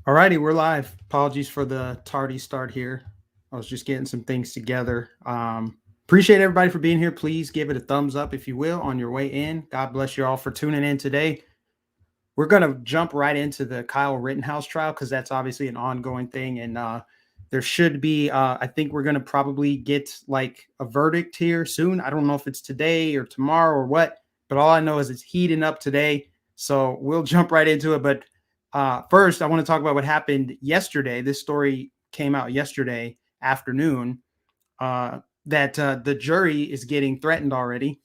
Alrighty, we're live. Apologies for the tardy start here. I was just getting some things together. Appreciate everybody for being here. Please give it a thumbs up if you will on your way in. God bless you all for tuning in today. We're gonna jump right into the Kyle Rittenhouse trial because that's obviously an ongoing thing, and there should be. I think we're gonna probably get like a verdict here soon. I don't know if it's today or tomorrow or what, but all I know is it's heating up today. So we'll jump right into it. But first, I want to talk about what happened yesterday. This story came out yesterday afternoon that the jury is getting threatened already.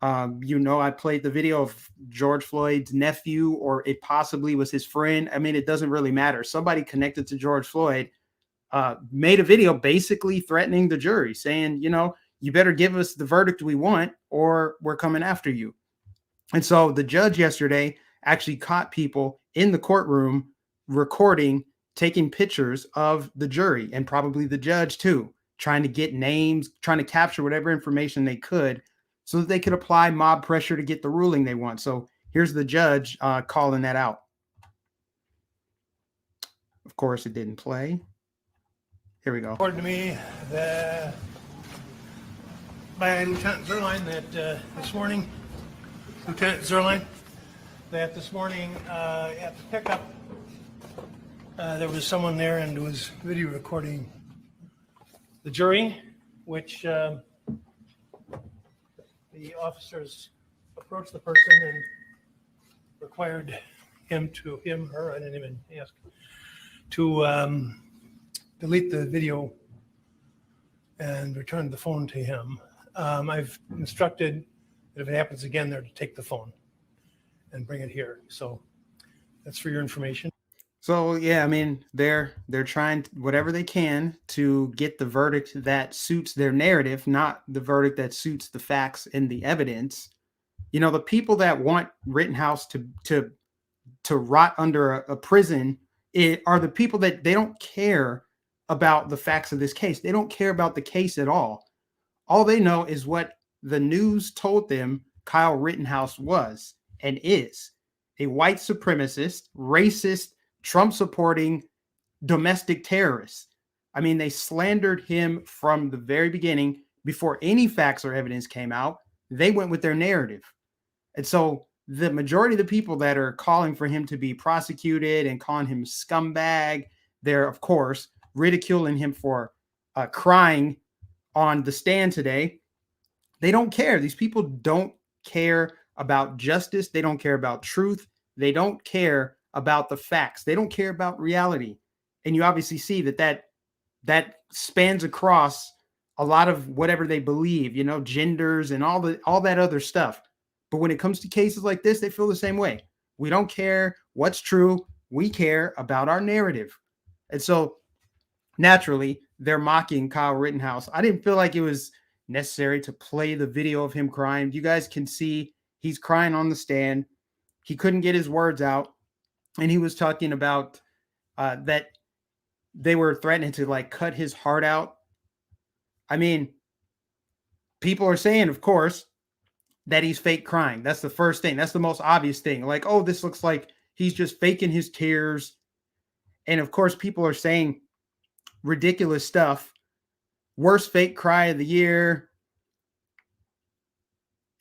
I played the video of George Floyd's nephew, or it possibly was his friend. I mean, it doesn't really matter. Somebody connected to George Floyd made a video basically threatening the jury, saying, you better give us the verdict we want or we're coming after you. And so the judge yesterday actually caught people in the courtroom recording, taking pictures of the jury and probably the judge too, trying to get names, trying to capture whatever information they could so that they could apply mob pressure to get the ruling they want. So here's the judge calling that out. Of course, it didn't play. Here we go. Reported to me by Lieutenant Zerline that this morning, at the pickup, there was someone there and was video recording the jury, which the officers approached the person and required him, her, I didn't even ask, to delete the video and return the phone to him. I've instructed that if it happens again, they're to take the phone and bring it here. So that's for your information. So yeah, I mean, they're trying whatever they can to get the verdict that suits their narrative, not the verdict that suits the facts and the evidence. The people that want Rittenhouse to rot under a prison are the people that they don't care about the facts of this case. They don't care about the case at all. All they know is what the news told them Kyle Rittenhouse was and is: a white supremacist, racist, Trump-supporting domestic terrorist. I mean, they slandered him from the very beginning. Before any facts or evidence came out, they went with their narrative. And so the majority of the people that are calling for him to be prosecuted and calling him scumbag, they're, of course, ridiculing him for crying on the stand today. They don't care. These people don't care about justice. They don't care about truth. They don't care about the facts. They don't care about reality. And you obviously see that spans across a lot of whatever they believe, genders and all that other stuff. But when it comes to cases like this, they feel the same way. We don't care what's true. We care about our narrative. And so naturally, they're mocking Kyle Rittenhouse. I didn't feel like it was necessary to play the video of him crying. You guys can see he's crying on the stand. He couldn't get his words out. And he was talking about that they were threatening to cut his heart out. I mean, people are saying, of course, that he's fake crying. That's the first thing. That's the most obvious thing. Oh, this looks like he's just faking his tears. And of course, people are saying ridiculous stuff. Worst fake cry of the year.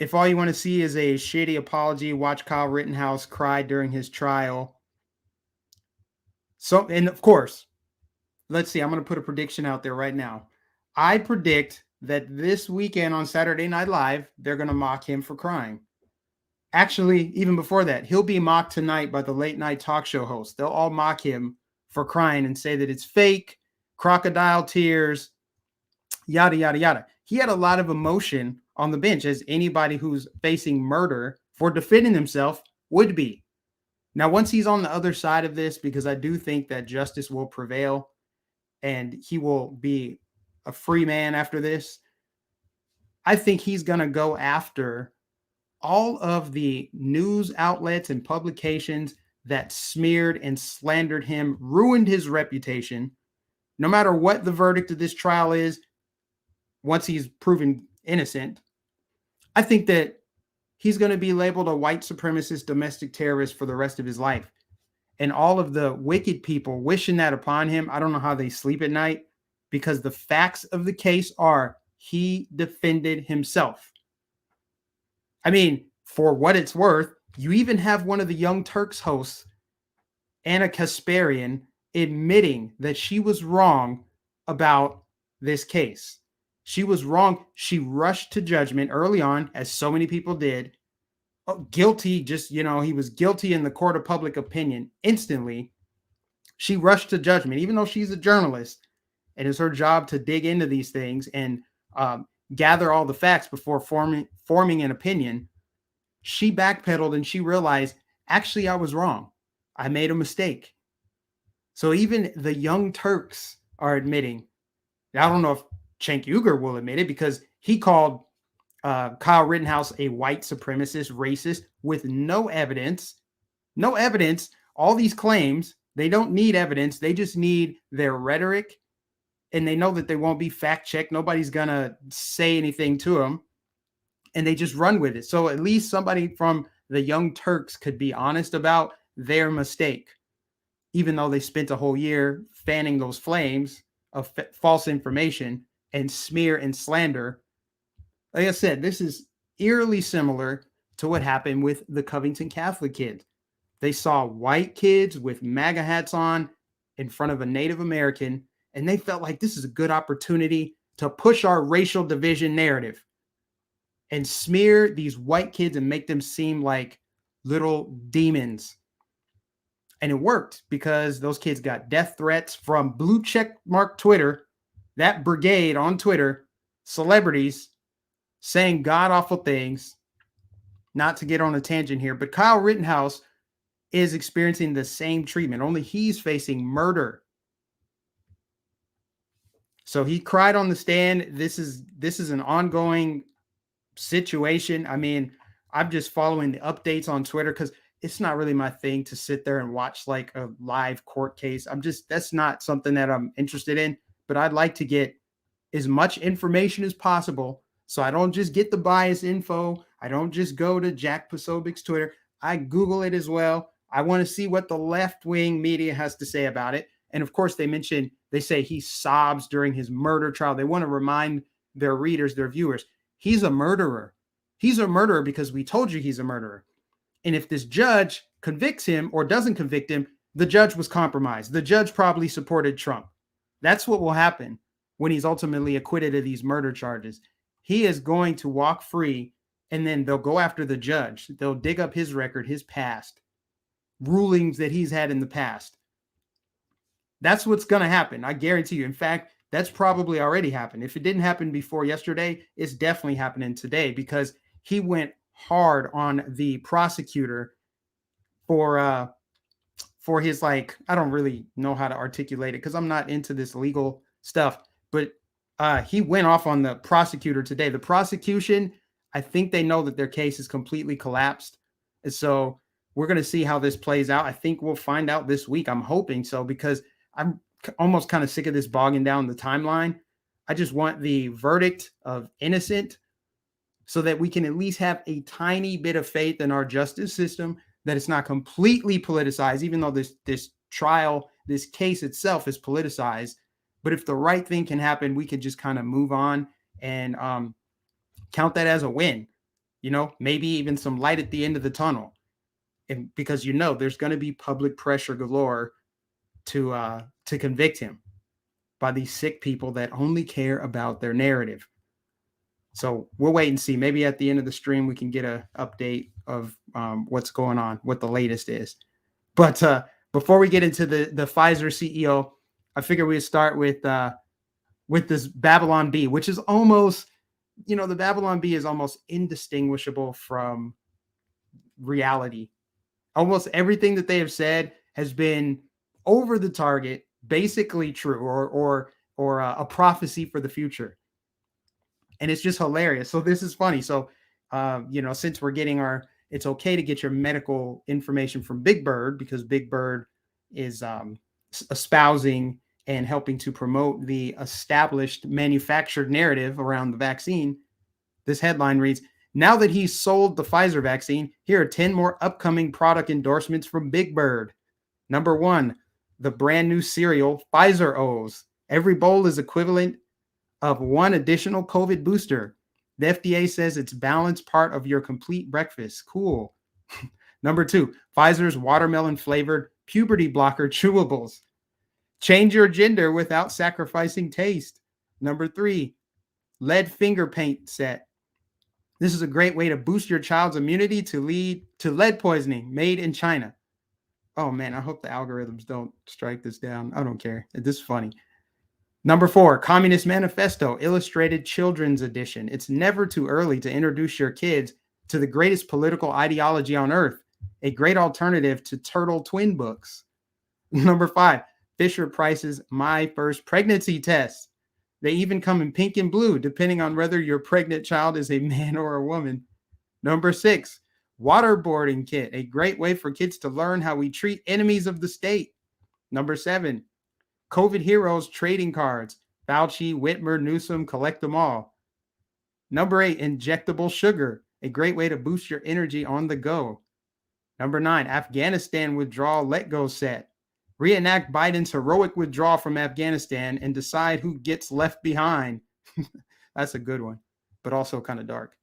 If all you want to see is a shitty apology, watch Kyle Rittenhouse cry during his trial. So, and of course, let's see, I'm going to put a prediction out there right now. I predict that this weekend on Saturday Night Live, they're going to mock him for crying. Actually, even before that, he'll be mocked tonight by the late night talk show hosts. They'll all mock him for crying and say that it's fake, crocodile tears, yada, yada, yada. He had a lot of emotion on the bench, as anybody who's facing murder for defending himself would be. Now, once he's on the other side of this, because I do think that justice will prevail and he will be a free man after this, I think he's going to go after all of the news outlets and publications that smeared and slandered him, ruined his reputation. No matter what the verdict of this trial is, once he's proven innocent, I think that he's going to be labeled a white supremacist domestic terrorist for the rest of his life. and all of the wicked people wishing that upon him, I don't know how they sleep at night, because the facts of the case are he defended himself. I mean, for what it's worth, you even have one of the Young Turks hosts, Anna Kasparian, admitting that she was wrong about this case. She was wrong. She rushed to judgment early on, as so many people did. Guilty, just, he was guilty in the court of public opinion instantly. She rushed to judgment, even though she's a journalist and it's her job to dig into these things and gather all the facts before forming an opinion. She backpedaled and she realized, actually, I was wrong. I made a mistake. So even the Young Turks are admitting. I don't know if Cenk Uygur will admit it, because he called Kyle Rittenhouse a white supremacist, racist, with no evidence. No evidence. All these claims, they don't need evidence. They just need their rhetoric, and they know that they won't be fact checked. Nobody's going to say anything to them, and they just run with it. So at least somebody from the Young Turks could be honest about their mistake, even though they spent a whole year fanning those flames of false information and smear and slander. Like I said, this is eerily similar to what happened with the Covington Catholic kids. They saw white kids with MAGA hats on in front of a Native American, and they felt like this is a good opportunity to push our racial division narrative and smear these white kids and make them seem like little demons. And it worked, because those kids got death threats from blue check mark Twitter, that brigade on Twitter, celebrities saying god awful things. Not to get on a tangent here, but Kyle Rittenhouse is experiencing the same treatment, only he's facing murder. So he cried on the stand. This is an ongoing situation. I mean, I'm just following the updates on Twitter, because it's not really my thing to sit there and watch like a live court case. That's not something that I'm interested in, but I'd like to get as much information as possible, so I don't just get the biased info. I don't just go to Jack Posobiec's Twitter. I Google it as well. I want to see what the left-wing media has to say about it. And of course, they say he sobs during his murder trial. They want to remind their readers, their viewers, he's a murderer. He's a murderer because we told you he's a murderer. And if this judge convicts him or doesn't convict him, the judge was compromised. The judge probably supported Trump. That's what will happen when he's ultimately acquitted of these murder charges. He is going to walk free, and then they'll go after the judge. They'll dig up his record, his past, rulings that he's had in the past. That's what's going to happen. I guarantee you. In fact, that's probably already happened. If it didn't happen before yesterday, it's definitely happening today, because he went hard on the prosecutor for his, like, I don't really know how to articulate it because I'm not into this legal stuff, but he went off on the prosecutor today. The prosecution, I think they know that their case is completely collapsed. And so we're going to see how this plays out. I think we'll find out this week. I'm hoping so, because I'm almost kind of sick of this bogging down the timeline. I just want the verdict of innocent, so that we can at least have a tiny bit of faith in our justice system, that it's not completely politicized, even though this trial, this case itself is politicized. But if the right thing can happen, we can just kind of move on and count that as a win. Maybe even some light at the end of the tunnel. And because there's going to be public pressure galore to convict him by these sick people that only care about their narrative. So we'll wait and see. Maybe at the end of the stream, we can get an update of what's going on, what the latest is. But before we get into the Pfizer CEO, I figure we'd start with this Babylon Bee, which is almost, the Babylon Bee is almost indistinguishable from reality. Almost everything that they have said has been over the target, basically true, or a prophecy for the future. And it's just hilarious. So this is funny. So, since we're getting it's okay to get your medical information from Big Bird, because Big Bird is espousing and helping to promote the established manufactured narrative around the vaccine. This headline reads, now that he's sold the Pfizer vaccine, here are 10 more upcoming product endorsements from Big Bird. Number 1, the brand new cereal Pfizer O's. Every bowl is equivalent of 1 additional COVID booster. The FDA says it's balanced part of your complete breakfast. Cool. Number 2, Pfizer's watermelon flavored puberty blocker chewables. Change your gender without sacrificing taste. Number 3, lead finger paint set. This is a great way to boost your child's immunity to lead poisoning, made in China. Oh man, I hope the algorithms don't strike this down. I don't care. This is funny. Number 4, Communist Manifesto, Illustrated Children's Edition. It's never too early to introduce your kids to the greatest political ideology on earth, a great alternative to Turtle Twin books. Number 5, Fisher Price's My First Pregnancy Test. They even come in pink and blue, depending on whether your pregnant child is a man or a woman. Number 6, Waterboarding Kit, a great way for kids to learn how we treat enemies of the state. Number 7, COVID Heroes Trading Cards. Fauci, Whitmer, Newsom, collect them all. Number 8, Injectable Sugar, a great way to boost your energy on the go. Number 9, Afghanistan Withdrawal Let Go Set. Reenact Biden's heroic withdrawal from Afghanistan and decide who gets left behind. That's a good one, but also kind of dark.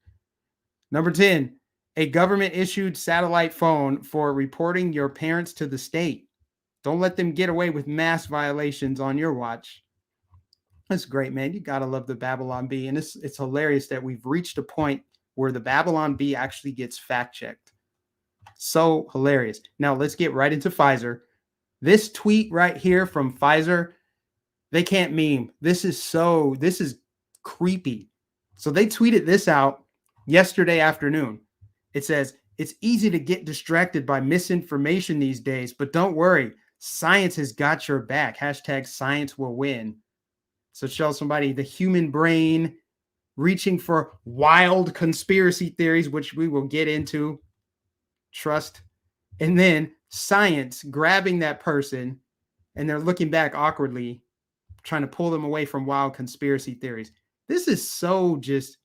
Number 10, a government-issued satellite phone for reporting your parents to the state. Don't let them get away with mass violations on your watch. That's great, man. You got to love the Babylon Bee. And it's hilarious that we've reached a point where the Babylon Bee actually gets fact-checked. So hilarious. Now, let's get right into Pfizer. This tweet right here from Pfizer, they can't meme. This is creepy. So they tweeted this out yesterday afternoon. It says, it's easy to get distracted by misinformation these days, but don't worry. Science has got your back. # science will win. So show somebody the human brain reaching for wild conspiracy theories, which we will get into. Trust. And then science grabbing that person and they're looking back awkwardly, trying to pull them away from wild conspiracy theories. This is so just,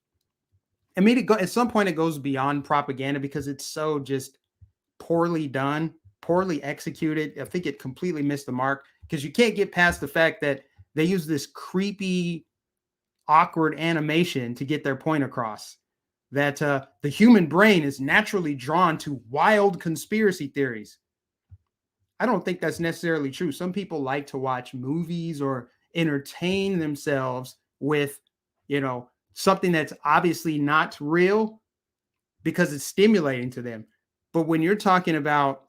I mean, at some point it goes beyond propaganda because it's so just poorly done, poorly executed. I think it completely missed the mark because you can't get past the fact that they use this creepy, awkward animation to get their point across. That the human brain is naturally drawn to wild conspiracy theories. I don't think that's necessarily true. Some people like to watch movies or entertain themselves with, something that's obviously not real because it's stimulating to them. But when you're talking about,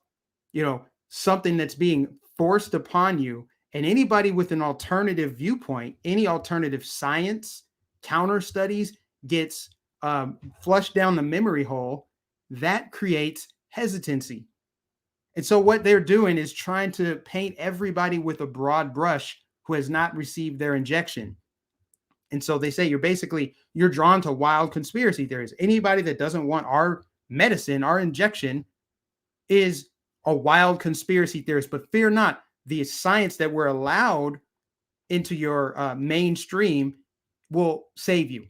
something that's being forced upon you, and anybody with an alternative viewpoint, any alternative science, counter studies gets flushed down the memory hole, that creates hesitancy. And so what they're doing is trying to paint everybody with a broad brush who has not received their injection. And so they say you're drawn to wild conspiracy theories. Anybody that doesn't want our medicine, our injection, is a wild conspiracy theorist. But fear not, the science that we're allowed into your mainstream will save you.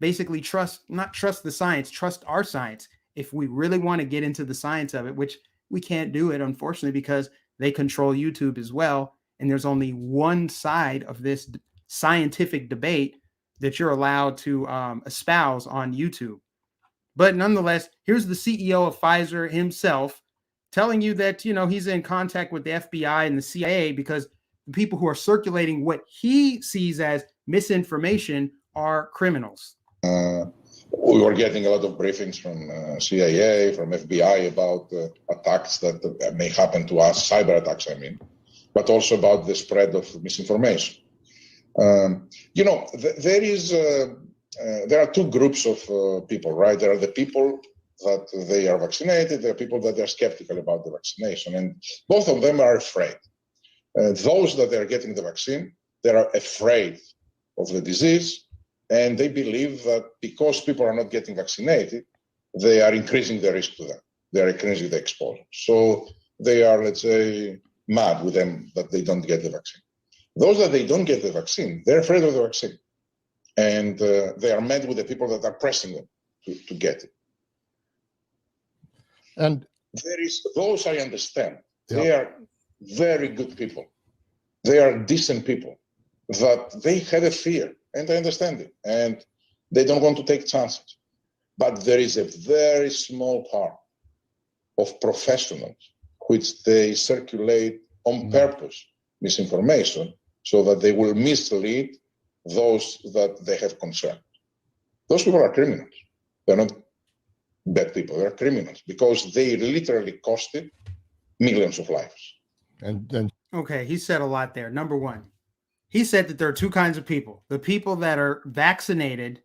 Basically, not trust the science, trust our science. If we really want to get into the science of it, which we can't do it, unfortunately, because they control YouTube as well. And there's only one side of this scientific debate that you're allowed to espouse on YouTube. But nonetheless, here's the CEO of Pfizer himself telling you that, he's in contact with the FBI and the CIA because the people who are circulating what he sees as misinformation are criminals. We were getting a lot of briefings from CIA, from FBI about attacks that may happen to us, cyber attacks, but also about the spread of misinformation. There are two groups of people, right? There are the people that they are vaccinated. There are people that are skeptical about the vaccination, and both of them are afraid. Those that are getting the vaccine, they are afraid of the disease. And they believe that because people are not getting vaccinated, they are increasing the risk to them. They are increasing the exposure. So they are, let's say, mad with them that they don't get the vaccine. Those that they don't get the vaccine, they're afraid of the vaccine. And they are mad with the people that are pressing them to get it. And those I understand. They are very good people. They are decent people, that they have a fear, and I understand it, and they don't want to take chances. But there is a very small part of professionals which they circulate on purpose misinformation so that they will mislead those that they have concern. Those people are criminals. They're not bad people. They're criminals because they literally costed millions of lives. And Okay, he said a lot there. Number one, he said that there are two kinds of people: the people that are vaccinated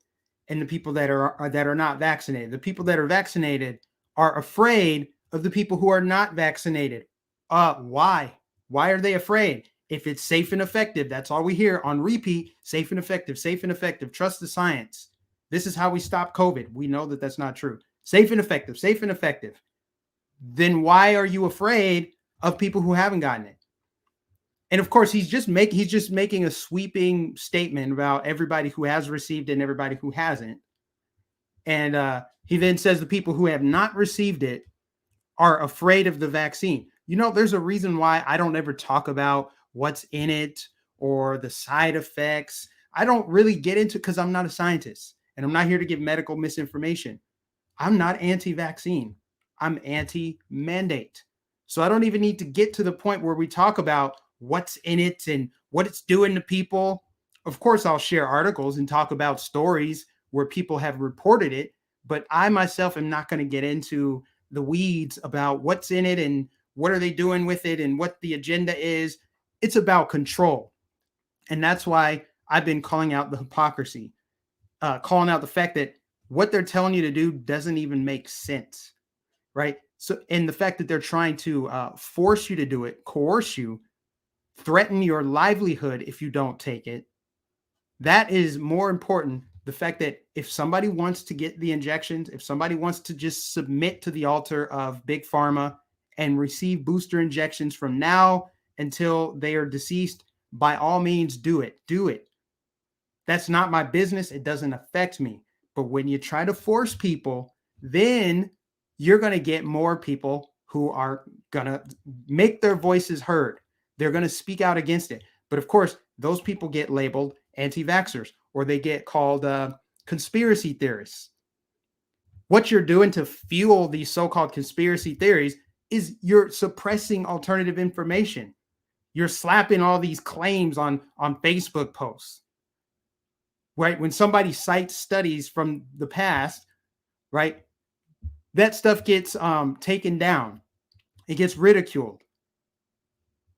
and the people that are not vaccinated. The people that are vaccinated are afraid of the people who are not vaccinated. Why? Why are they afraid? If it's safe and effective, that's all we hear on repeat: safe and effective, safe and effective. Trust the science. This is how we stop COVID. We know that that's not true. Safe and effective, safe and effective. Then why are you afraid of people who haven't gotten it? And of course, he's just making a sweeping statement about everybody who has received it and everybody who hasn't. And he then says the people who have not received it are afraid of the vaccine. You know, there's a reason why I don't ever talk about what's in it or the side effects. I don't really get into it because I'm not a scientist and I'm not here to give medical misinformation. I'm not anti-vaccine. I'm anti-mandate. So I don't even need to get to the point where we talk about what's in it and what it's doing to people. Of course, I'll share articles and talk about stories where people have reported it, but I myself am not going to get into the weeds about what's in it and what are they doing with it and what the agenda is. It's about control. And that's why I've been calling out the hypocrisy, calling out the fact that what they're telling you to do doesn't even make sense, right? So, and the fact that they're trying to force you to do it, coerce you, threaten your livelihood if you don't take it, that is more important. The fact that if somebody wants to get the injections, if somebody wants to just submit to the altar of big pharma and receive booster injections from now until they are deceased, by all means, do it. Do it. That's not my business. It doesn't affect me. But when you try to force people, then you're going to get more people who are going to make their voices heard. They're going to speak out against it. But of course, those people get labeled anti-vaxxers or they get called conspiracy theorists. What you're doing to fuel these so-called conspiracy theories is you're suppressing alternative information. You're slapping all these claims on Facebook posts, right? When somebody cites studies from the past, right, that stuff gets taken down. It gets ridiculed.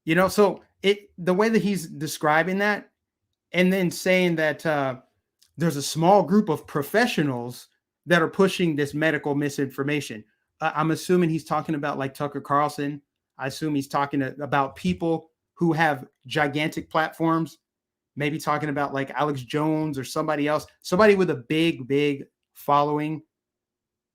You know, so the way that he's describing that and then saying that there's a small group of professionals that are pushing this medical misinformation. I'm assuming he's talking about like Tucker Carlson. I assume he's talking about people who have gigantic platforms, maybe talking about like Alex Jones or somebody else, somebody with a big following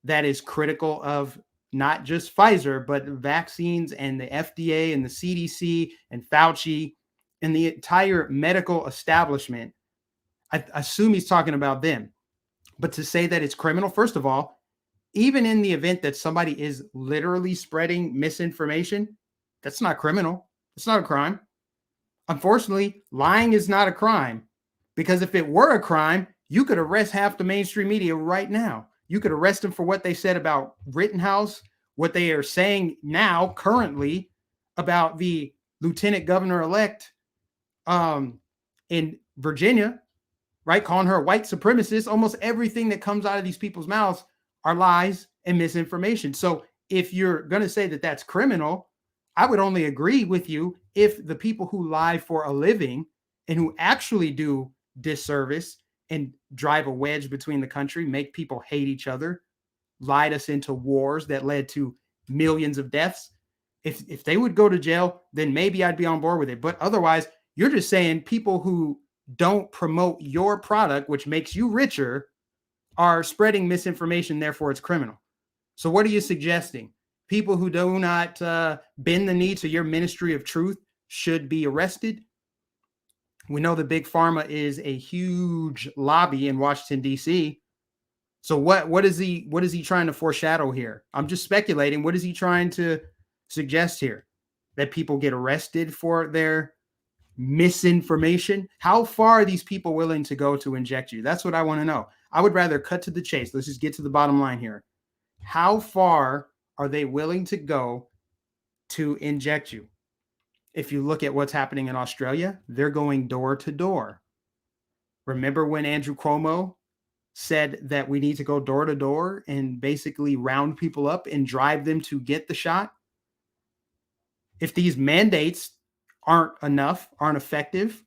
that is critical of not just Pfizer, but vaccines and the FDA and the CDC and Fauci and the entire medical establishment. I assume he's talking about them. But to say that it's criminal, first of all, even in the event that somebody is literally spreading misinformation, that's not criminal. It's not a crime. Unfortunately, lying is not a crime, because if it were a crime, you could arrest half the mainstream media right now. You could arrest them for what they said about Rittenhouse, what they are saying now, currently, about the lieutenant governor-elect in Virginia, right? Calling her a white supremacist. Almost everything that comes out of these people's mouths are lies and misinformation. So if you're going to say that that's criminal, I would only agree with you if the people who lie for a living and who actually do disservice and drive a wedge between the country, make people hate each other, lied us into wars that led to millions of deaths. If they would go to jail, then maybe I'd be on board with it. But otherwise, you're just saying people who don't promote your product, which makes you richer, are spreading misinformation, therefore it's criminal. So what are you suggesting? People who do not bend the knee to your ministry of truth should be arrested? We know that Big Pharma is a huge lobby in Washington, D.C. So what is he trying to foreshadow here? I'm just speculating. What is he trying to suggest here? that people get arrested for their misinformation? How far are these people willing to go to inject you? That's what I want to know. I would rather cut to the chase. Let's just get to the bottom line here. How far are they willing to go to inject you? If you look at what's happening in Australia, they're going door to door. Remember when Andrew Cuomo said that we need to go door to door and basically round people up and drive them to get the shot? If these mandates aren't enough, aren't effective,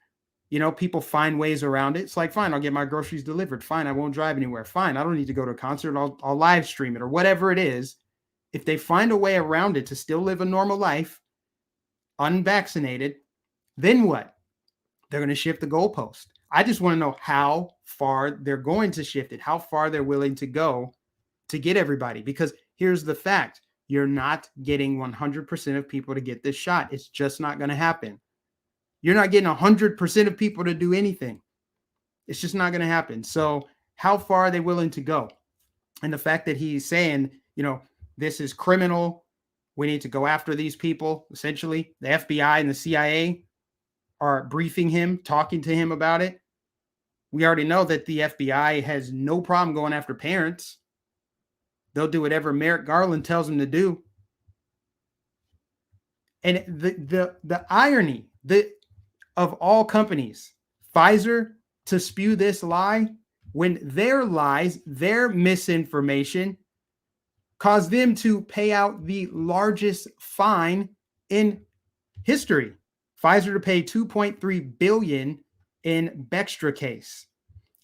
people find ways around it. It's like, fine, I'll get my groceries delivered. Fine, I won't drive anywhere. Fine, I don't need to go to a concert. I'll live stream it or whatever it is. If they find a way around it to still live a normal life, unvaccinated, then what? They're going to shift the goalpost. I just want to know how far they're going to shift it, how far they're willing to go to get everybody. Because here's the fact. You're not getting 100% of people to get this shot. It's just not going to happen. You're not getting 100% of people to do anything. It's just not going to happen. So how far are they willing to go? And the fact that he's saying, this is criminal. We need to go after these people. Essentially, the FBI and the CIA are briefing him, talking to him about it. We already know that the FBI has no problem going after parents. They'll do whatever Merrick Garland tells them to do. And the irony of all companies, Pfizer to spew this lie when their lies, their misinformation caused them to pay out the largest fine in history. Pfizer to pay $2.3 billion in Bextra case.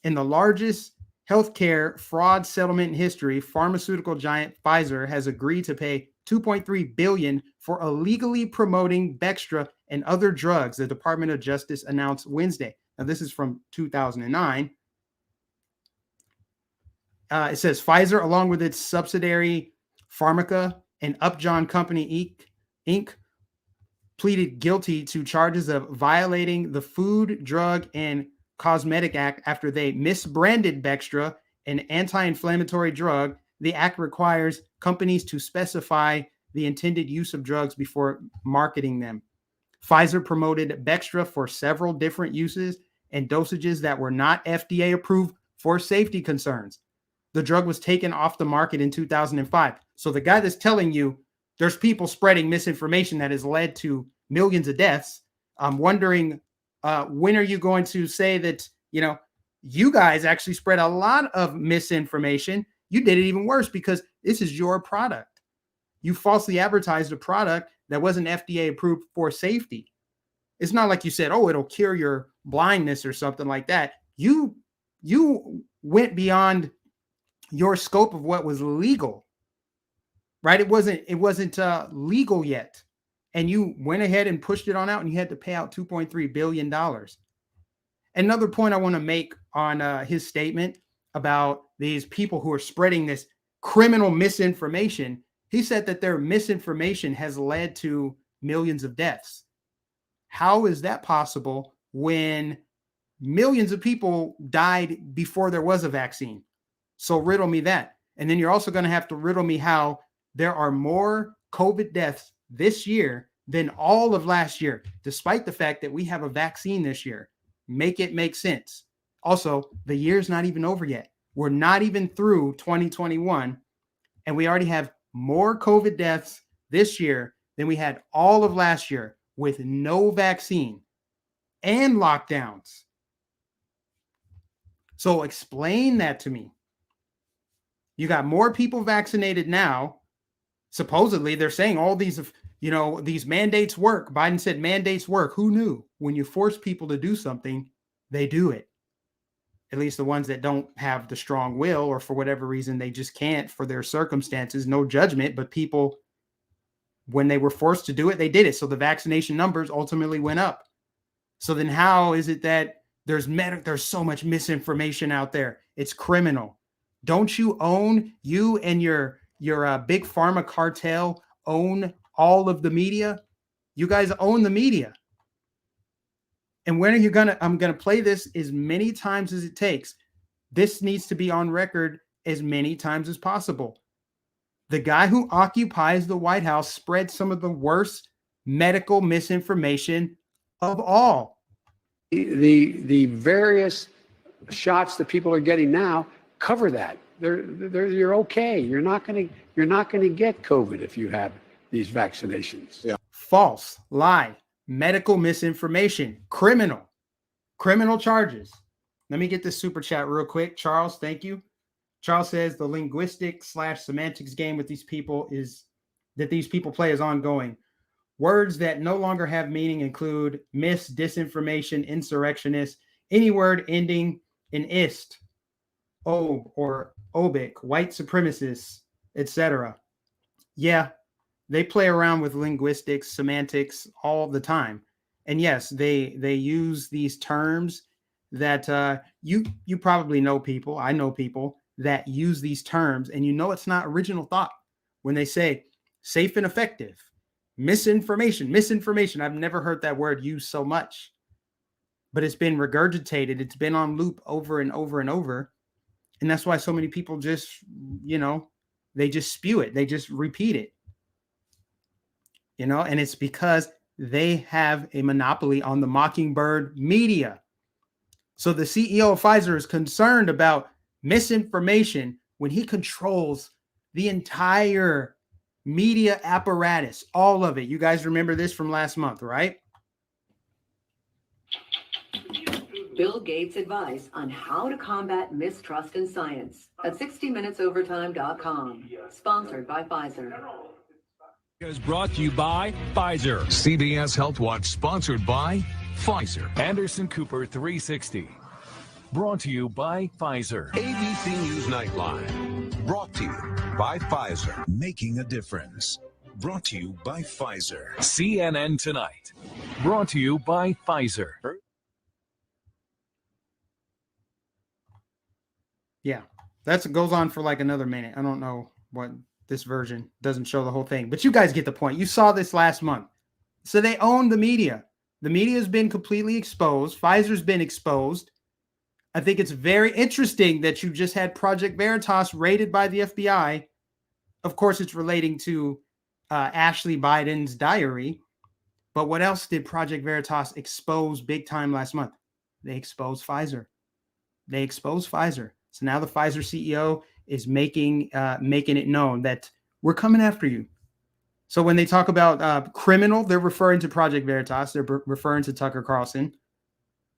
In the largest healthcare fraud settlement in history, pharmaceutical giant Pfizer has agreed to pay $2.3 billion for illegally promoting Bextra and other drugs, the Department of Justice announced Wednesday. Now, this is from 2009. It says Pfizer, along with its subsidiary Pharmaca and Upjohn Company Inc., pleaded guilty to charges of violating the Food, Drug, and Cosmetic Act after they misbranded Bextra, an anti-inflammatory drug. The act requires companies to specify the intended use of drugs before marketing them. Pfizer promoted Bextra for several different uses and dosages that were not FDA approved for safety concerns. The drug was taken off the market in 2005. So the guy that's telling you there's people spreading misinformation that has led to millions of deaths, I'm wondering, when are you going to say that, you guys actually spread a lot of misinformation? You did it even worse because this is your product. You falsely advertised a product that wasn't FDA approved for safety. It's not like you said, oh, it'll cure your blindness or something like that. You went beyond your scope of what was legal, right? It wasn't legal yet. And you went ahead and pushed it on out and you had to pay out $2.3 billion. Another point I want to make on his statement about these people who are spreading this criminal misinformation, he said that their misinformation has led to millions of deaths. How is that possible when millions of people died before there was a vaccine? So riddle me that. And then you're also going to have to riddle me how there are more COVID deaths this year than all of last year, despite the fact that we have a vaccine this year. Make it make sense. Also, the year's not even over yet. We're not even through 2021, and we already have more COVID deaths this year than we had all of last year with no vaccine and lockdowns. So explain that to me. You got more people vaccinated now. Supposedly, they're saying all these, these mandates work. Biden said mandates work. Who knew? When you force people to do something, they do it. At least the ones that don't have the strong will, or for whatever reason, they just can't for their circumstances. No judgment, but people, when they were forced to do it, they did it. So the vaccination numbers ultimately went up. So then how is it that there's so much misinformation out there? It's criminal. Don't you and your big pharma cartel own all of the media? You guys own the media. And when are you I'm going to play this as many times as it takes. This needs to be on record as many times as possible. The guy who occupies the White House spread some of the worst medical misinformation of all. The various shots that people are getting now cover that. You're okay. You're not going to get COVID if you have these vaccinations. Yeah. False, lie, medical misinformation, criminal charges. Let me get this super chat real quick. Charles, thank you. Charles says the linguistic/semantics game with these people that these people play is ongoing. Words that no longer have meaning include disinformation, insurrectionist, any word ending in ist, ob, or obic, white supremacists, etc. Yeah, they play around with linguistics, semantics all the time. And yes, they use these terms that you probably know people. I know people that use these terms, and it's not original thought when they say safe and effective, misinformation. I've never heard that word used so much, but it's been regurgitated. It's been on loop over and over and over. And that's why so many people just, they just spew it. They just repeat it, and it's because they have a monopoly on the mockingbird media. So the CEO of Pfizer is concerned about misinformation when he controls the entire media apparatus, all of it. You guys remember this from last month, right? Bill Gates' advice on how to combat mistrust in science at 60minutesovertime.com. Sponsored by Pfizer. Is brought to you by Pfizer. CBS Health Watch, sponsored by Pfizer. Anderson Cooper 360. Brought to you by Pfizer. ABC News Nightline, brought to you by Pfizer. Making a difference. Brought to you by Pfizer. CNN Tonight. Brought to you by Pfizer. Yeah, that goes on for like another minute. I don't know what this version doesn't show the whole thing, but you guys get the point. You saw this last month. So they own the media. The media has been completely exposed. Pfizer's been exposed. I think it's very interesting that you just had Project Veritas raided by the FBI. Of course, it's relating to Ashley Biden's diary. But what else did Project Veritas expose big time last month? They exposed Pfizer. So now the Pfizer CEO is making it known that we're coming after you. So when they talk about criminal, they're referring to Project Veritas. They're referring to Tucker Carlson.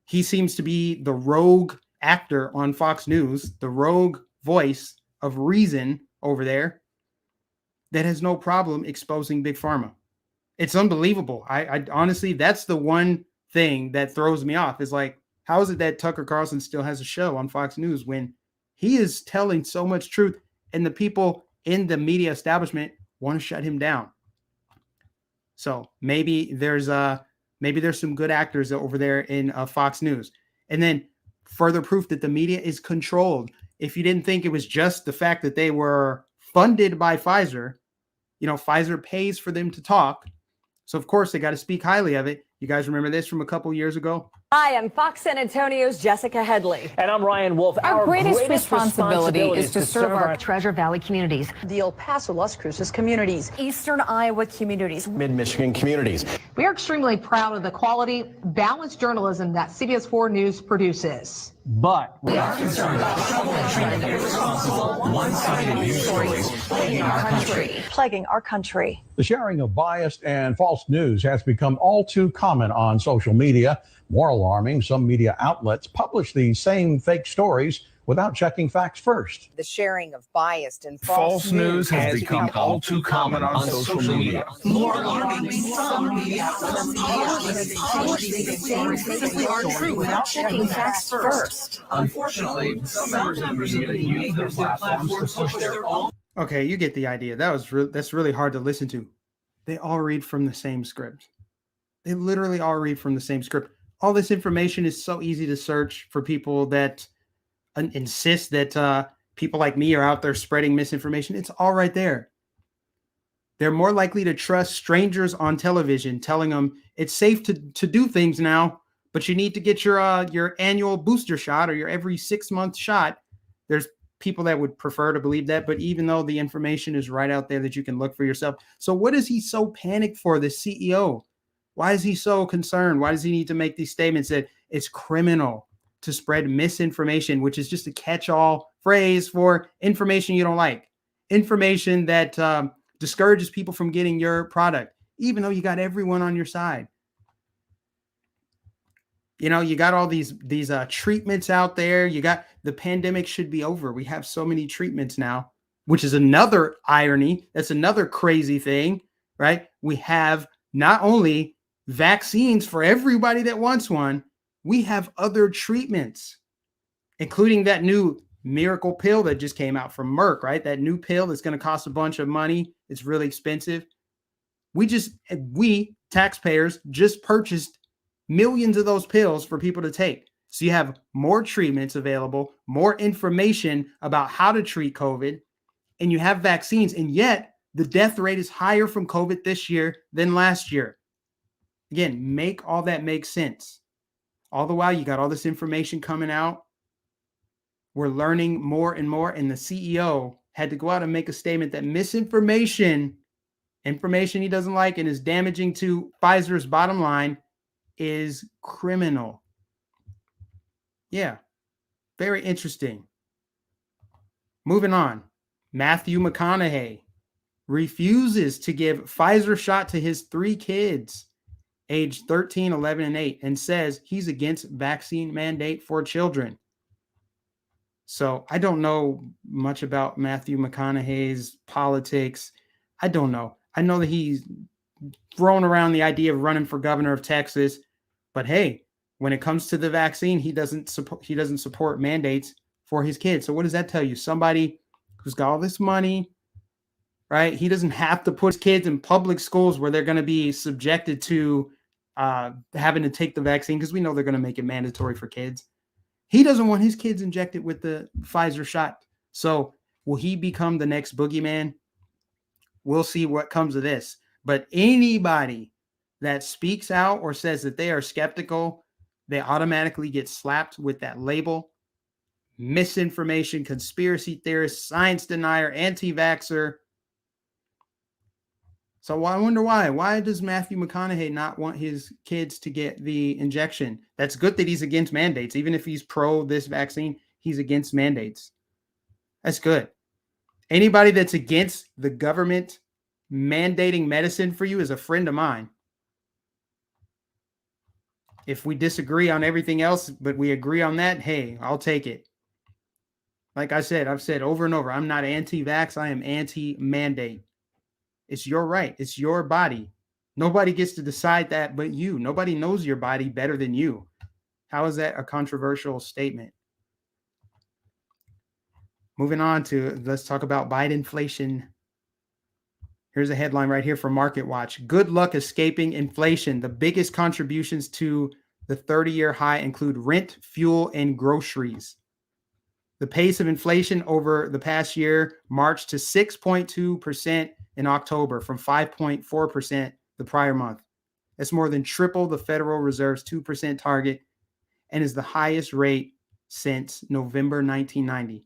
He seems to be the rogue actor on Fox News, the rogue voice of reason over there that has no problem exposing Big Pharma. It's unbelievable. I honestly, that's the one thing that throws me off is like, how is it that Tucker Carlson still has a show on Fox News when he is telling so much truth and the people in the media establishment want to shut him down? So maybe there's some good actors over there in Fox News. And then further proof that the media is controlled. If you didn't think it was just the fact that they were funded by Pfizer, Pfizer pays for them to talk. So of course they got to speak highly of it. You guys remember this from a couple years ago? Hi, I'm Fox San Antonio's Jessica Headley. And I'm Ryan Wolf. Our greatest responsibility is to serve our Treasure Valley communities, the El Paso, Las Cruces communities, Eastern Iowa communities, Mid-Michigan communities. We are extremely proud of the quality, balanced journalism that CBS 4 News produces. But we are concerned about trouble and irresponsible, one-sided news stories plaguing our country. The sharing of biased and false news has become all too common on social media. More alarming, some media outlets publish these same fake stories without checking facts first. The sharing of biased and false news has become all too common on social media. More alarming, some media outlets publish these stories simply aren't true without checking facts first. Unfortunately, some members of the media use their platforms to push their own. Okay, you get the idea. That's really hard to listen to. They all read from the same script. They literally all read from the same script. All this information is so easy to search for people that insist that people like me are out there spreading misinformation. It's all right there. They're more likely to trust strangers on television telling them it's safe to do things now, but you need to get your annual booster shot or your every 6-month shot. There's people that would prefer to believe that, but even though the information is right out there that you can look for yourself. So what is he so panicked for, the CEO? Why is he so concerned? Why does he need to make these statements that it's criminal to spread misinformation, which is just a catch-all phrase for information you don't like, information that discourages people from getting your product, even though you got everyone on your side? You know, you got all these treatments out there. You got, the pandemic should be over. We have so many treatments now, which is another irony. That's another crazy thing, right? We have not only vaccines for everybody that wants one, we have other treatments, including that new miracle pill that just came out from Merck, right? That new pill that's going to cost a bunch of money. It's really expensive. We taxpayers just purchased millions of those pills for people to take. So you have more treatments available, more information about how to treat COVID, and you have vaccines. And yet the death rate is higher from COVID this year than last year. Again, make all that make sense. All the while, you got all this information coming out. We're learning more and more. And the CEO had to go out and make a statement that misinformation, information he doesn't like and is damaging to Pfizer's bottom line, is criminal. Yeah, very interesting. Moving on. Matthew McConaughey refuses to give Pfizer shot to his 3 kids, aged 13, 11, and 8, and says he's against vaccine mandate for children. So I don't know much about Matthew McConaughey's politics. I don't know. I know that he's thrown around the idea of running for governor of Texas. But hey, when it comes to the vaccine, he doesn't support mandates for his kids. So what does that tell you? Somebody who's got all this money, right? He doesn't have to put his kids in public schools where they're going to be subjected to having to take the vaccine, because we know they're going to make it mandatory for kids. He doesn't want his kids injected with the Pfizer shot. So will he become the next boogeyman? We'll see what comes of this. But anybody that speaks out or says that they are skeptical, they automatically get slapped with that label: misinformation, conspiracy theorist, science denier, anti-vaxxer. So I wonder why. Why does Matthew McConaughey not want his kids to get the injection? That's good that he's against mandates. Even if he's pro this vaccine, he's against mandates. That's good. Anybody that's against the government mandating medicine for you is a friend of mine. If we disagree on everything else, but we agree on that, hey, I'll take it. Like I said, I've said over and over, I'm not anti-vax. I am anti-mandate. It's your right. It's your body. Nobody gets to decide that but you. Nobody knows your body better than you. How is that a controversial statement? Moving on to, let's talk about Bidenflation. Here's a headline right here from Market Watch. Good luck escaping inflation. The biggest contributions to the 30-year high include rent, fuel, and groceries. The pace of inflation over the past year marched to 6.2% in October from 5.4% the prior month. That's more than triple the Federal Reserve's 2% target and is the highest rate since November 1990.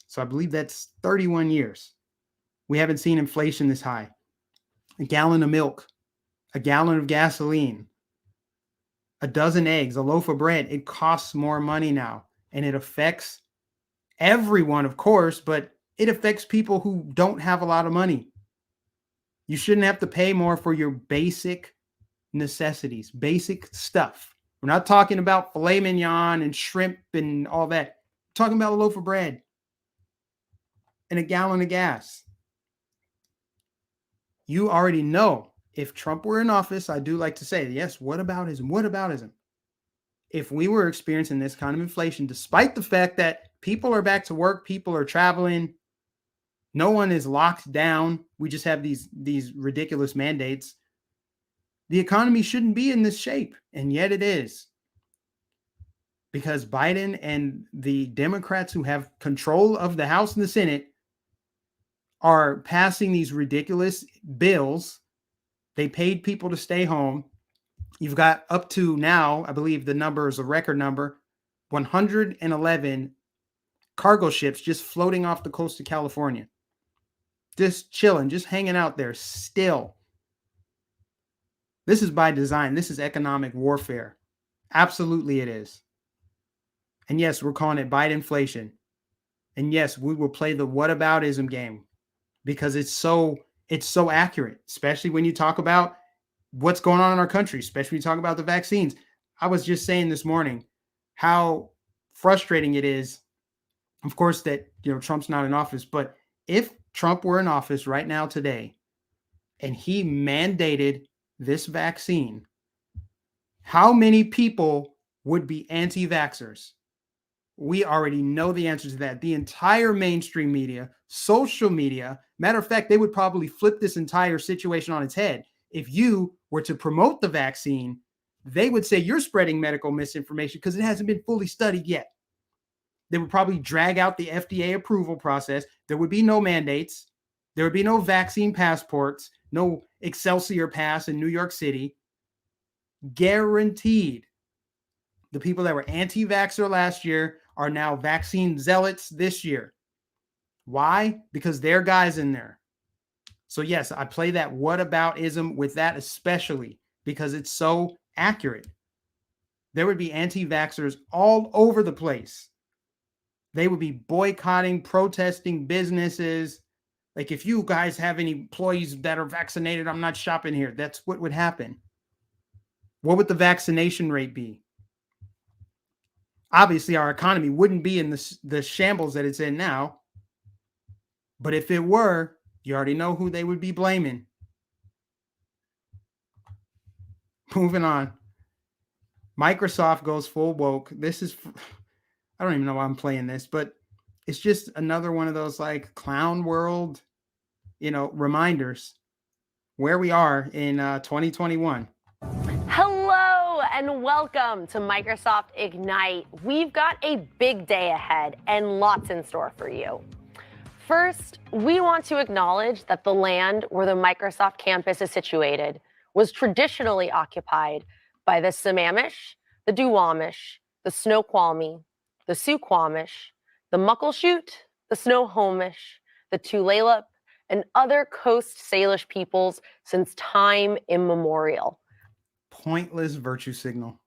So I believe that's 31 years. We haven't seen inflation this high. A gallon of milk, a gallon of gasoline, a dozen eggs, a loaf of bread. It costs more money now, and it affects everyone, of course, but it affects people who don't have a lot of money. You shouldn't have to pay more for your basic necessities, basic stuff. We're not talking about filet mignon and shrimp and all that. We're talking about a loaf of bread and a gallon of gas. You already know, if Trump were in office, I do like to say, yes, what aboutism? What aboutism? If we were experiencing this kind of inflation, despite the fact that people are back to work, people are traveling, no one is locked down, we just have these ridiculous mandates, the economy shouldn't be in this shape. And yet it is. Because Biden and the Democrats who have control of the House and the Senate are passing these ridiculous bills. They paid people to stay home. You've got up to now, I believe the number is a record number, 111 cargo ships just floating off the coast of California. Just chilling, just hanging out there still. This is by design. This is economic warfare. Absolutely it is. And yes, we're calling it Bidenflation. And yes, we will play the whataboutism game because it's so accurate, especially when you talk about what's going on in our country, especially when you talk about the vaccines. I was just saying this morning how frustrating it is, of course, that Trump's not in office, but if Trump were in office right now today and he mandated this vaccine, how many people would be anti-vaxxers? We already know the answer to that. The entire mainstream media, social media, matter of fact, they would probably flip this entire situation on its head. If you were to promote the vaccine, they would say you're spreading medical misinformation because it hasn't been fully studied yet. They would probably drag out the FDA approval process. There would be no mandates. There would be no vaccine passports, no Excelsior Pass in New York City. Guaranteed. The people that were anti-vaxxer last year are now vaccine zealots this year. Why? Because there are guys in there. So yes, I play that whataboutism with that especially because it's so accurate. There would be anti-vaxxers all over the place. They would be boycotting, protesting businesses. Like, if you guys have any employees that are vaccinated, I'm not shopping here. That's what would happen. What would the vaccination rate be? Obviously, our economy wouldn't be in the shambles that it's in now. But if it were, you already know who they would be blaming. Moving on. Microsoft goes full woke. This is, I don't even know why I'm playing this, but it's just another one of those like clown world, reminders where we are in 2021. Hello and welcome to Microsoft Ignite. We've got a big day ahead and lots in store for you. First, we want to acknowledge that the land where the Microsoft campus is situated was traditionally occupied by the Sammamish, the Duwamish, the Snoqualmie, the Suquamish, the Muckleshoot, the Snohomish, the Tulalip, and other Coast Salish peoples since time immemorial. Pointless virtue signal.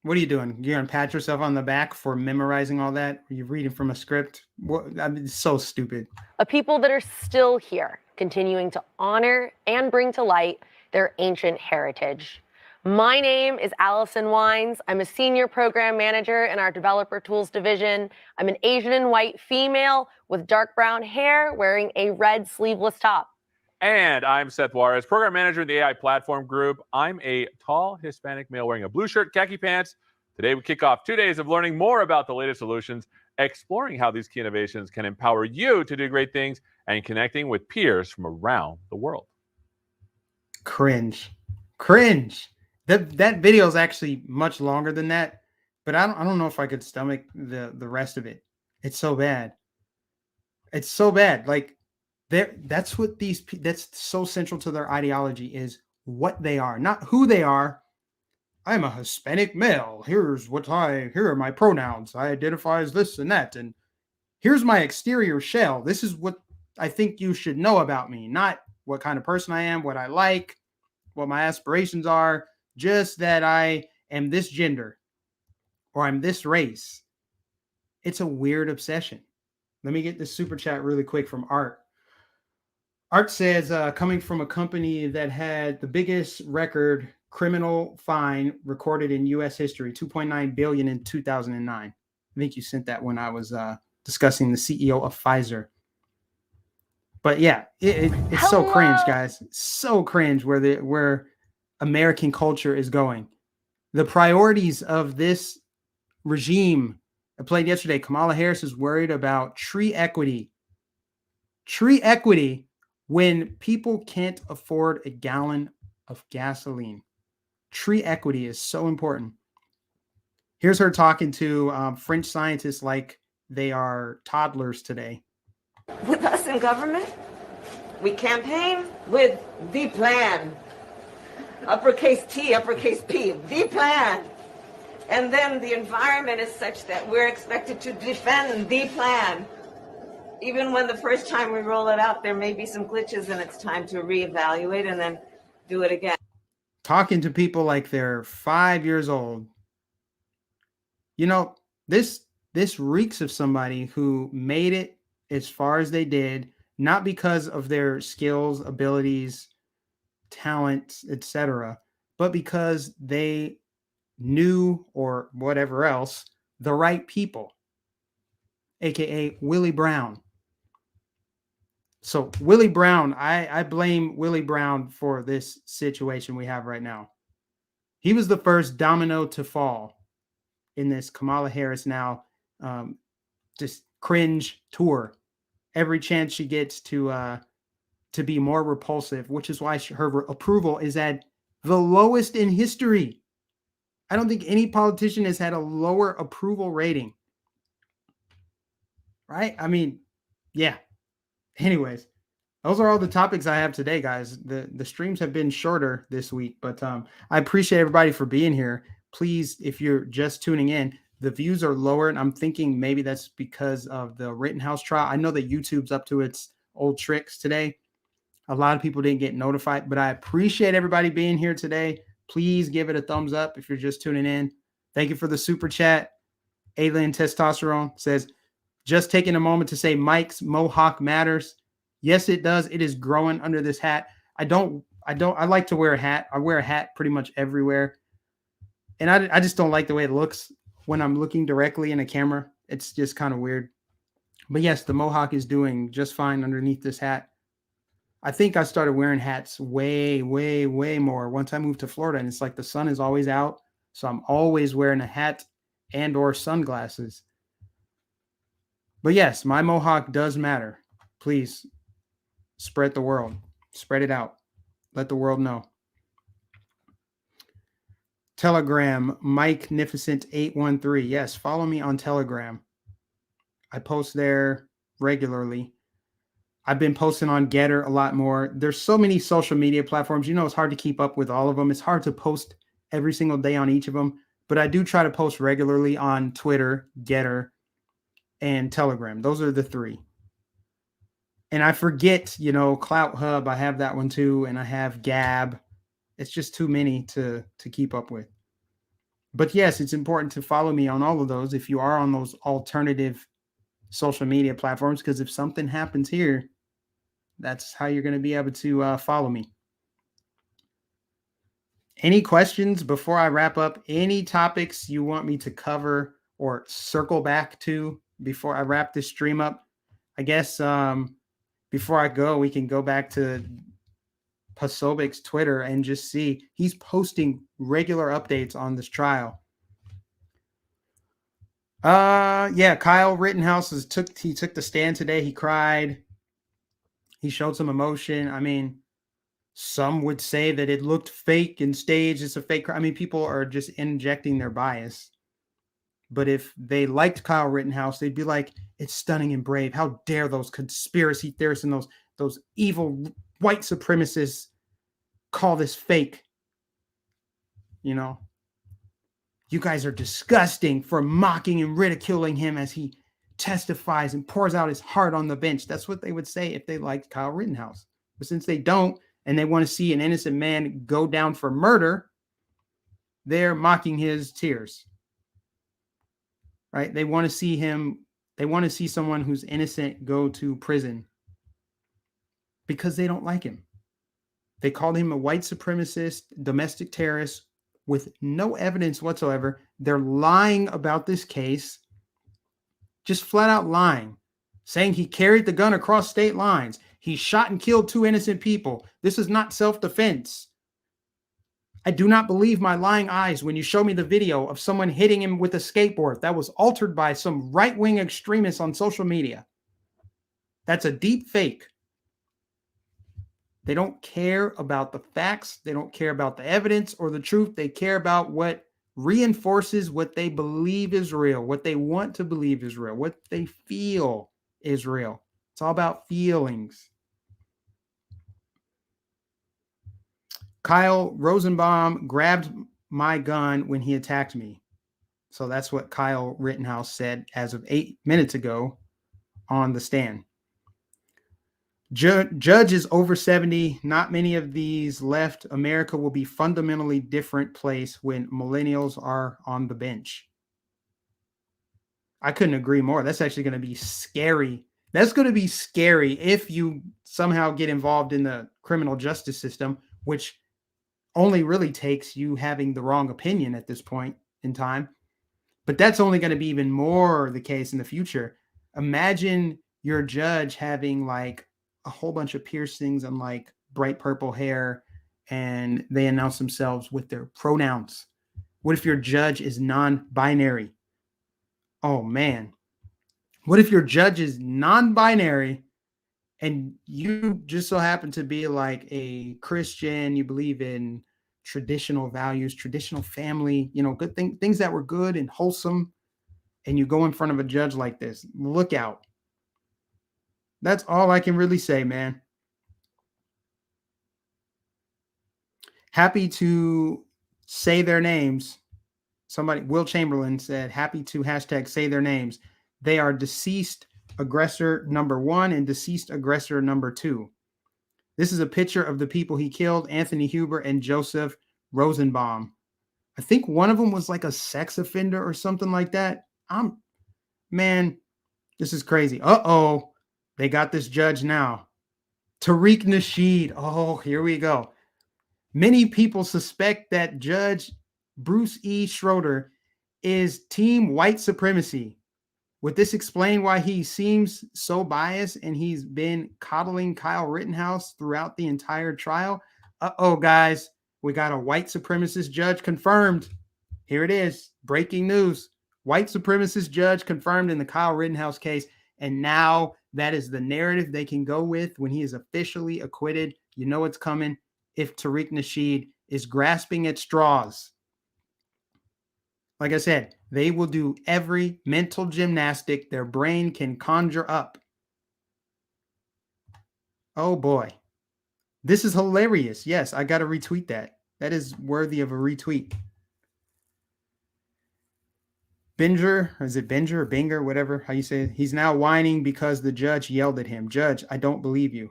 What are you doing? You're going to pat yourself on the back for memorizing all that? Are you reading from a script? I mean, it's so stupid. A people that are still here, continuing to honor and bring to light their ancient heritage. My name is Allison Wines. I'm a senior program manager in our developer tools division. I'm an Asian and white female with dark brown hair wearing a red sleeveless top. And I'm Seth Juarez, program manager in the AI platform group. I'm a tall Hispanic male wearing a blue shirt, khaki pants. Today we kick off 2 days of learning more about the latest solutions, exploring how these key innovations can empower you to do great things, and connecting with peers from around the world. Cringe. That video is actually much longer than that, but I don't know if I could stomach the rest of it. It's so bad. It's so bad. Like, that's what that's so central to their ideology is what they are, not who they are. I'm a Hispanic male. Here are my pronouns. I identify as this and that. And here's my exterior shell. This is what I think you should know about me, not what kind of person I am, what I like, what my aspirations are, just that I am this gender or I'm this race. It's a weird obsession. Let me get this super chat really quick from Art. Art says, coming from a company that had the biggest record criminal fine recorded in U.S. history, $2.9 billion in 2009. I think you sent that when I was discussing the CEO of Pfizer. But yeah, it's so cringe, guys. So cringe where American culture is going. The priorities of this regime. I played yesterday. Kamala Harris is worried about tree equity. Tree equity when people can't afford a gallon of gasoline. Tree equity is so important. Here's her talking to French scientists like they are toddlers today. With us in government, we campaign with the plan. Uppercase T, uppercase P, the plan. And then the environment is such that we're expected to defend the plan. Even when the first time we roll it out, there may be some glitches and it's time to reevaluate and then do it again. Talking to people like they're 5 years old. You know, this reeks of somebody who made it as far as they did, not because of their skills, abilities, talents, etc., but because they knew, or whatever else, the right people, aka Willie Brown. So Willie Brown, I blame Willie Brown for this situation we have right now. He was the first domino to fall in this Kamala Harris now just cringe tour. Every chance she gets to be more repulsive, which is why her approval is at the lowest in history. I don't think any politician has had a lower approval rating. Right? I mean, yeah. Anyways, those are all the topics I have today, guys. The streams have been shorter this week, but I appreciate everybody for being here. Please, if you're just tuning in, the views are lower, and I'm thinking maybe that's because of the Rittenhouse trial. I know that YouTube's up to its old tricks today. A lot of people didn't get notified, but I appreciate everybody being here today. Please give it a thumbs up if you're just tuning in. Thank you for the super chat. Alien Testosterone says, just taking a moment to say Mike's mohawk matters. Yes, it does. It is growing under this hat. I like to wear a hat. I wear a hat pretty much everywhere. And I just don't like the way it looks when I'm looking directly in a camera. It's just kind of weird. But yes, the mohawk is doing just fine underneath this hat. I think I started wearing hats way, way, way more once I moved to Florida. And it's like the sun is always out. So I'm always wearing a hat and or sunglasses. But yes, my mohawk does matter. Please spread the word. Spread it out. Let the world know. Telegram, Mike Nificent 813. Yes, follow me on Telegram. I post there regularly. I've been posting on Getter a lot more. There's so many social media platforms. You know, it's hard to keep up with all of them. It's hard to post every single day on each of them. But I do try to post regularly on Twitter, Getter, and Telegram. Those are the three. And I forget, Clout Hub. I have that one too. And I have Gab. It's just too many to keep up with. But yes, it's important to follow me on all of those if you are on those alternative social media platforms, because if something happens here, that's how you're going to be able to follow me. Any questions before I wrap up? Any topics you want me to cover or circle back to before I wrap this stream up? I guess before I go, we can go back to Pasobic's Twitter and just see he's posting regular updates on this trial. Yeah, Kyle Rittenhouse took the stand today. He cried. He showed some emotion. I mean, some would say that it looked fake and staged. It's a fake crime. I mean, people are just injecting their bias. But if they liked Kyle Rittenhouse, they'd be like, it's stunning and brave. How dare those conspiracy theorists and those evil white supremacists call this fake? You guys are disgusting for mocking and ridiculing him as he testifies and pours out his heart on the bench. That's what they would say if they liked Kyle Rittenhouse. But since they don't, and they want to see an innocent man go down for murder, they're mocking his tears. Right? They want to see him. They want to see someone who's innocent go to prison because they don't like him. They called him a white supremacist, domestic terrorist with no evidence whatsoever. They're lying about this case, just flat out lying, saying he carried the gun across state lines. He shot and killed 2 innocent people. This is not self-defense. I do not believe my lying eyes when you show me the video of someone hitting him with a skateboard that was altered by some right-wing extremists on social media. That's a deep fake. They don't care about the facts. They don't care about the evidence or the truth. They care about what reinforces what they believe is real, what they want to believe is real, what they feel is real. It's all about feelings. Kyle Rosenbaum grabbed my gun when he attacked me. So that's what Kyle Rittenhouse said as of 8 minutes ago on the stand. Judge is over 70. Not many of these left. America will be fundamentally different place when millennials are on the bench. I couldn't agree more. That's actually going to be scary. That's going to be scary if you somehow get involved in the criminal justice system, which only really takes you having the wrong opinion at this point in time. But that's only going to be even more the case in the future. Imagine your judge having like a whole bunch of piercings and like bright purple hair, and they announce themselves with their pronouns. What if your judge is non-binary? Oh man. What if your judge is non-binary and you just so happen to be like a Christian, you believe in traditional values, traditional family, good things that were good and wholesome, and you go in front of a judge like this? Look out. That's all I can really say, man. Happy to say their names. Somebody, Will Chamberlain said, happy to hashtag say their names. They are deceased aggressor number 1 and deceased aggressor number 2. This is a picture of the people he killed, Anthony Huber and Joseph Rosenbaum. I think one of them was like a sex offender or something like that. Man, this is crazy. Uh-oh. They got this judge now. Tariq Nasheed. Oh, here we go. Many people suspect that Judge Bruce E. Schroeder is team white supremacy. Would this explain why he seems so biased and he's been coddling Kyle Rittenhouse throughout the entire trial? Uh-oh, guys. We got a white supremacist judge confirmed. Here it is. Breaking news. White supremacist judge confirmed in the Kyle Rittenhouse case. And now that is the narrative they can go with when he is officially acquitted. You know what's coming if Tariq Nasheed is grasping at straws. Like I said, they will do every mental gymnastic their brain can conjure up. Oh boy. This is hilarious. Yes, I got to retweet that. That is worthy of a retweet. Binger, is it Binger or Binger, whatever, how you say it? He's now whining because the judge yelled at him. Judge, I don't believe you.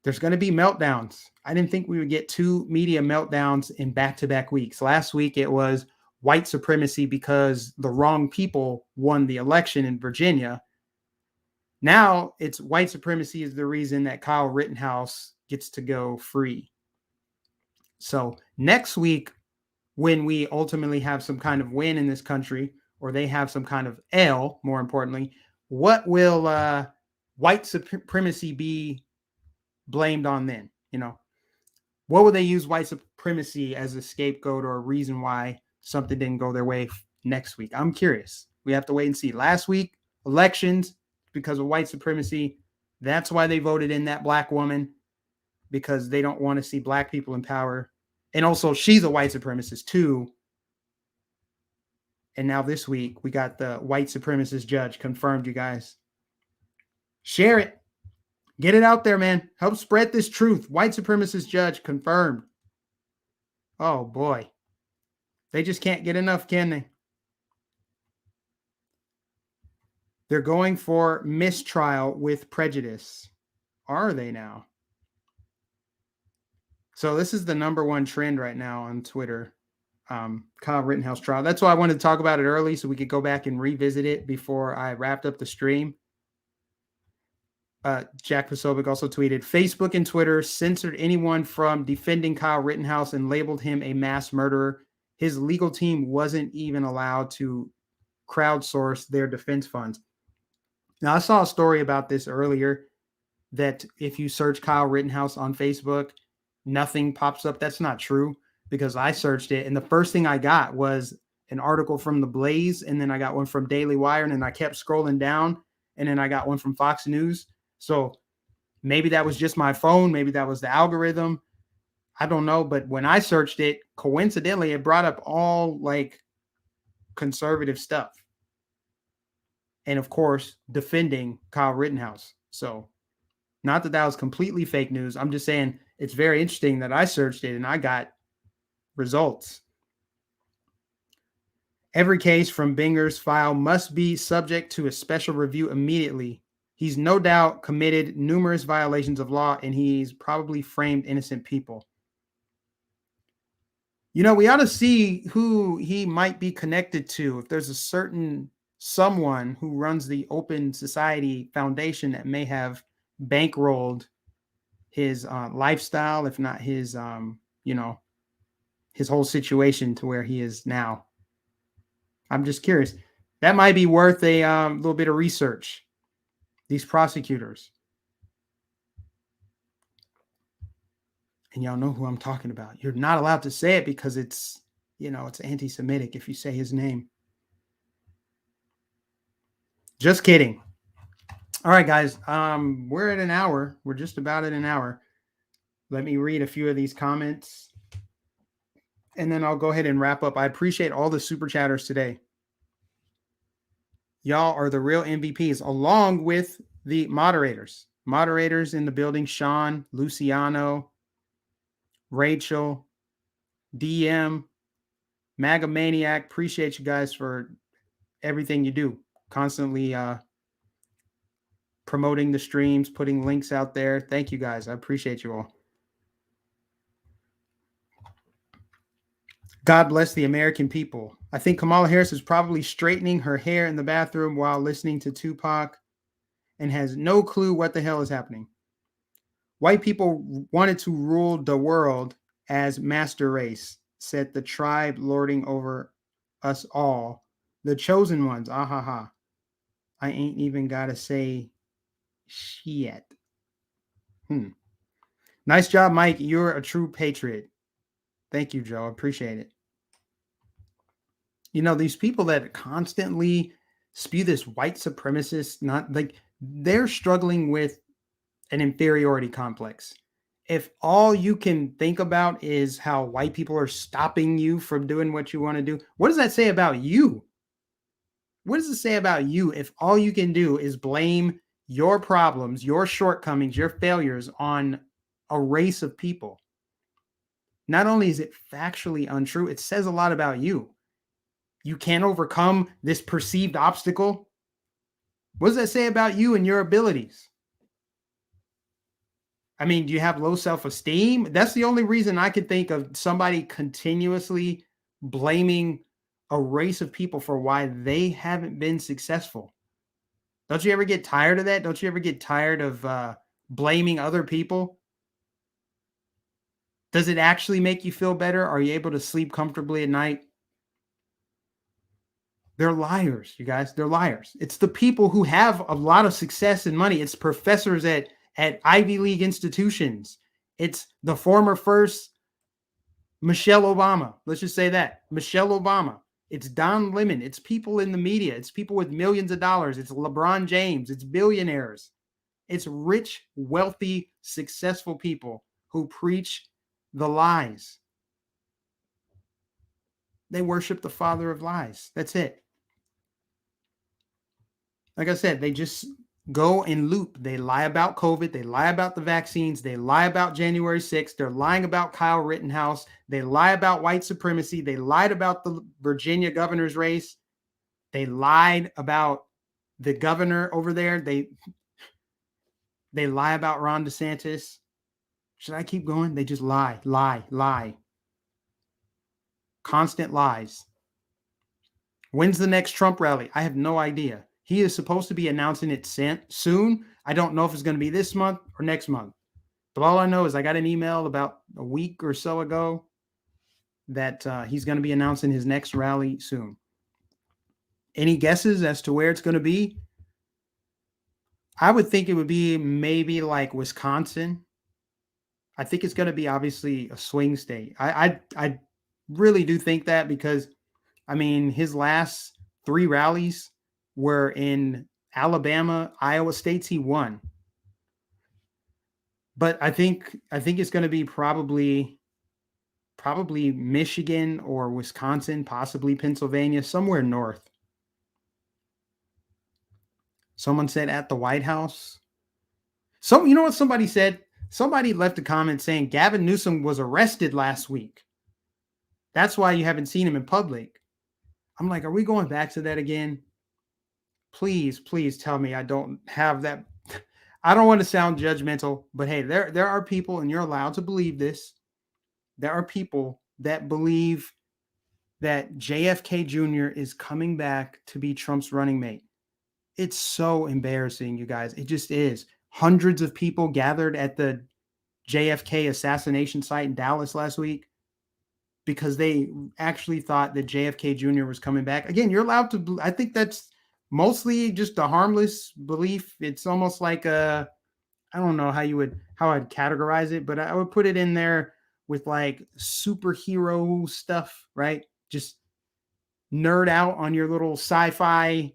There's going to be meltdowns. I didn't think we would get 2 media meltdowns in back-to-back weeks. Last week, it was white supremacy because the wrong people won the election in Virginia. Now it's white supremacy is the reason that Kyle Rittenhouse gets to go free. So next week, when we ultimately have some kind of win in this country, or they have some kind of L, more importantly, what will white supremacy be blamed on then? What will they use white supremacy as a scapegoat or a reason why something didn't go their way next week? I'm curious. We have to wait and see. Last week, elections, because of white supremacy. That's why they voted in that black woman, because they don't want to see black people in power. And also, she's a white supremacist too. And now this week, we got the white supremacist judge confirmed, you guys. Share it. Get it out there, man. Help spread this truth. White supremacist judge confirmed. Oh, boy. They just can't get enough, can they? They're going for mistrial with prejudice. Are they now? So this is the number 1 trend right now on Twitter. Kyle Rittenhouse trial. That's why I wanted to talk about it early so we could go back and revisit it before I wrapped up the stream. Jack Posobiec also tweeted, Facebook and Twitter censored anyone from defending Kyle Rittenhouse and labeled him a mass murderer. His legal team wasn't even allowed to crowdsource their defense funds. Now, I saw a story about this earlier, that if you search Kyle Rittenhouse on Facebook, nothing pops up. That's not true, because I searched it, and the first thing I got was an article from The Blaze, and then I got one from Daily Wire, and then I kept scrolling down, and then I got one from Fox News. So maybe that was just my phone. Maybe that was the algorithm. I don't know. But when I searched it, coincidentally, it brought up all like conservative stuff. And of course, defending Kyle Rittenhouse. So not that that was completely fake news. I'm just saying it's very interesting that I searched it and I got results. Every case from Binger's file must be subject to a special review immediately. He's no doubt committed numerous violations of law, and he's probably framed innocent people. You know, we ought to see who he might be connected to. If there's a certain someone who runs the Open Society Foundation that may have bankrolled his lifestyle, if not his, his whole situation to where he is now. I'm just curious. That might be worth a little bit of research. These prosecutors. And y'all know who I'm talking about. You're not allowed to say it because it's, it's anti-Semitic if you say his name. Just kidding. All right, guys. We're at an hour. We're just about at an hour. Let me read a few of these comments, and then I'll go ahead and wrap up. I appreciate all the super chatters today. Y'all are the real MVPs, along with the moderators. Moderators in the building: Sean, Luciano, Rachel, DM, Maga Maniac. Appreciate you guys for everything you do. Constantly promoting the streams, putting links out there. Thank you guys. I appreciate you all. God bless the American people. I think Kamala Harris is probably straightening her hair in the bathroom while listening to Tupac and has no clue what the hell is happening. White people wanted to rule the world as master race, said the tribe lording over us all. The chosen ones. Ah ha ha. I ain't even gotta say shit. Nice job, Mike. You're a true patriot. Thank you, Joe. I appreciate it. These people that constantly spew this white supremacist, they're struggling with an inferiority complex. If all you can think about is how white people are stopping you from doing what you want to do, what does that say about you? What does it say about you if all you can do is blame your problems, your shortcomings, your failures on a race of people? Not only is it factually untrue, it says a lot about you. You can't overcome this perceived obstacle. What does that say about you and your abilities? I mean, do you have low self-esteem? That's the only reason I could think of somebody continuously blaming a race of people for why they haven't been successful. Don't you ever get tired of that? Don't you ever get tired of blaming other people? Does it actually make you feel better? Are you able to sleep comfortably at night? They're liars, you guys. They're liars. It's the people who have a lot of success and money. It's professors at Ivy League institutions. It's the former first Michelle Obama. Let's just say that. Michelle Obama. It's Don Lemon. It's people in the media. It's people with millions of dollars. It's LeBron James. It's billionaires. It's rich, wealthy, successful people who preach the lies. They worship the father of lies. That's it. Like I said, they just go in loop. They lie about COVID. They lie about the vaccines. They lie about January 6th. They're lying about Kyle Rittenhouse. They lie about white supremacy. They lied about the Virginia governor's race. They lied about the governor over there. They lie about Ron DeSantis. Should I keep going? They just lie. Constant lies. When's the next Trump rally? I have no idea. He is supposed to be announcing it soon. I don't know if it's going to be this month or next month. But all I know is I got an email about a week or so ago that he's going to be announcing his next rally soon. Any guesses as to where it's going to be? I would think it would be maybe like Wisconsin. I think it's going to be obviously a swing state. I really do think that because, I mean, his last 3 rallies were in Alabama, Iowa states. He won. But I think it's going to be probably Michigan or Wisconsin, possibly Pennsylvania, somewhere north. Someone said at the White House. You know what somebody said? Somebody left a comment saying Gavin Newsom was arrested last week. That's why you haven't seen him in public. I'm like, are we going back to that again? Please, please tell me I don't have that. I don't want to sound judgmental, but hey, there are people, and you're allowed to believe this. There are people that believe that JFK Jr. is coming back to be Trump's running mate. It's so embarrassing, you guys. It just is. Hundreds of people gathered at the JFK assassination site in Dallas last week because they actually thought that JFK Jr. was coming back. Again, you're allowed to. I think that's mostly just a harmless belief. It's almost like I don't know how I'd categorize it, but I would put it in there with like superhero stuff, right? Just nerd out on your little sci-fi,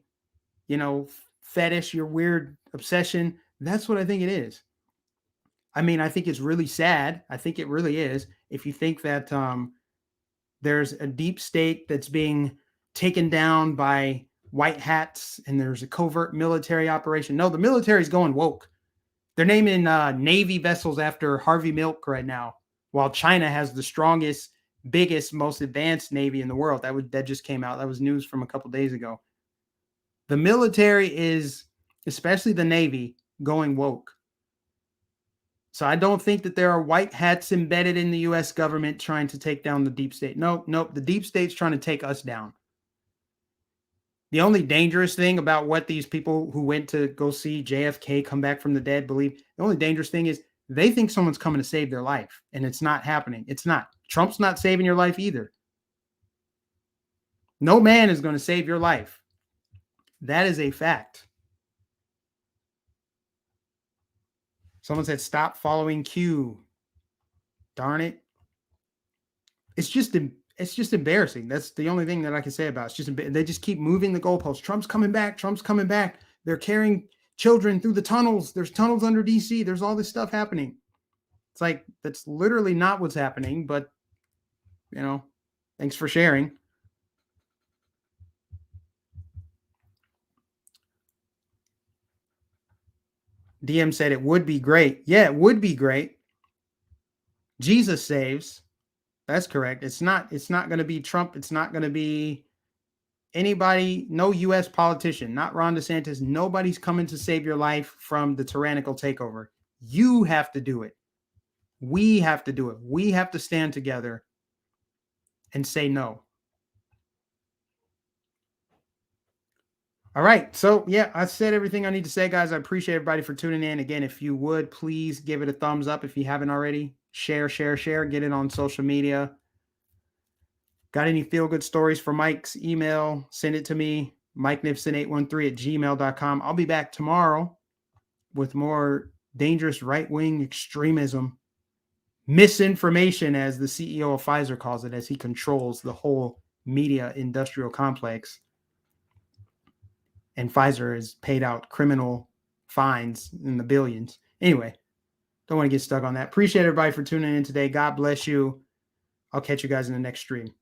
fetish, your weird obsession. That's what I think it is. I mean, I think it's really sad. I think it really is. If you think that there's a deep state that's being taken down by white hats and there's a covert military operation. No, the military's going woke. They're naming Navy vessels after Harvey Milk right now, while China has the strongest, biggest, most advanced Navy in the world. That just came out. That was news from a couple days ago. The military is, especially the Navy, going woke. So I don't think that there are white hats embedded in the U.S. government trying to take down the deep state. Nope. The deep state's trying to take us down. The only dangerous thing about what these people who went to go see JFK come back from the dead believe, the only dangerous thing is they think someone's coming to save their life, and it's not happening. It's not. Trump's not saving your life either. No man is going to save your life. That is a fact. Someone said, stop following Q. Darn it. It's just embarrassing. That's the only thing that I can say about it. It's just, they just keep moving the goalposts. Trump's coming back. Trump's coming back. They're carrying children through the tunnels. There's tunnels under DC. There's all this stuff happening. It's like, that's literally not what's happening, but thanks for sharing. DM said it would be great. Yeah, it would be great. Jesus saves. That's correct. It's not going to be Trump. It's not going to be anybody, no U.S. politician, not Ron DeSantis. Nobody's coming to save your life from the tyrannical takeover. You have to do it. We have to do it. We have to stand together and say no. All right. So, yeah, I said everything I need to say, guys. I appreciate everybody for tuning in. Again, if you would, please give it a thumbs up if you haven't already. Share. Get it on social media. Got any feel-good stories for Mike's email? Send it to me, MikeNificent813@gmail.com. I'll be back tomorrow with more dangerous right-wing extremism. Misinformation, as the CEO of Pfizer calls it, as he controls the whole media industrial complex. And Pfizer has paid out criminal fines in the billions. Anyway, don't want to get stuck on that. Appreciate everybody for tuning in today. God bless you. I'll catch you guys in the next stream.